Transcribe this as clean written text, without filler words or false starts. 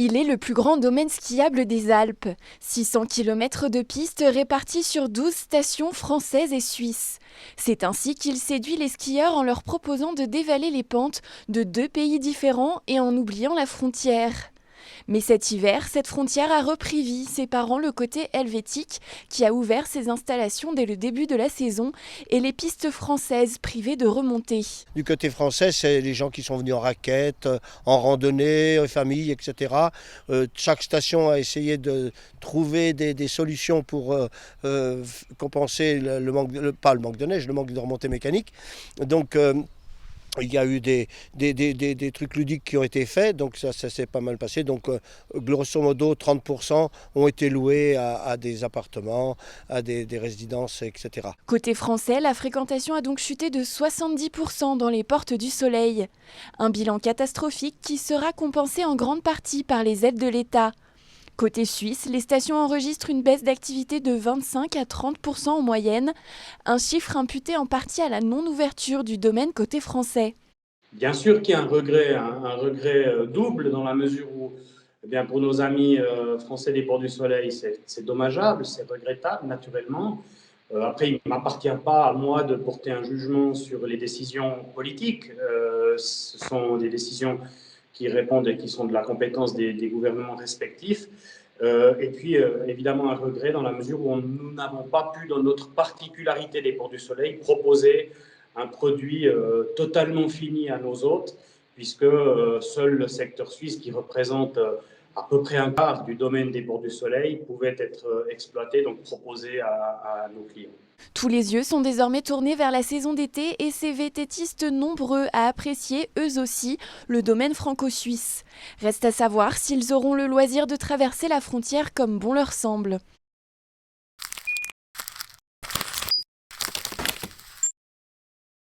Il est le plus grand domaine skiable des Alpes. 600 km de pistes réparties sur 12 stations françaises et suisses. C'est ainsi qu'il séduit les skieurs en leur proposant de dévaler les pentes de 2 pays différents et en oubliant la frontière. Mais cet hiver, cette frontière a repris vie, séparant le côté helvétique qui a ouvert ses installations dès le début de la saison et les pistes françaises privées de remontées. Du côté français, c'est les gens qui sont venus en raquette, en randonnée, en famille, etc. Chaque station a essayé de trouver des solutions pour compenser le manque, pas le manque de neige, le manque de remontée mécanique. Donc, il y a eu des trucs ludiques qui ont été faits, donc ça s'est pas mal passé. Donc grosso modo, 30% ont été loués à des appartements, à des résidences, etc. Côté français, la fréquentation a donc chuté de 70% dans les Portes du Soleil. Un bilan catastrophique qui sera compensé en grande partie par les aides de l'État. Côté suisse, les stations enregistrent une baisse d'activité de 25 à 30% en moyenne, un chiffre imputé en partie à la non-ouverture du domaine côté français. Bien sûr qu'il y a un regret double dans la mesure où, eh bien, pour nos amis français des Ports du Soleil, c'est dommageable, c'est regrettable naturellement. Après, il ne m'appartient pas à moi de porter un jugement sur les décisions politiques. Ce sont des décisions qui répondent et qui sont de la compétence des gouvernements respectifs. Et puis, évidemment, un regret dans la mesure où nous n'avons pas pu, dans notre particularité des Ports du Soleil, proposer un produit totalement fini à nos hôtes, puisque seul le secteur suisse, qui représente à peu près un quart du domaine des Ports du Soleil, pouvait être exploité, donc proposé à nos clients. Tous les yeux sont désormais tournés vers la saison d'été et ces VTTistes nombreux à apprécier, eux aussi, le domaine franco-suisse. Reste à savoir s'ils auront le loisir de traverser la frontière comme bon leur semble.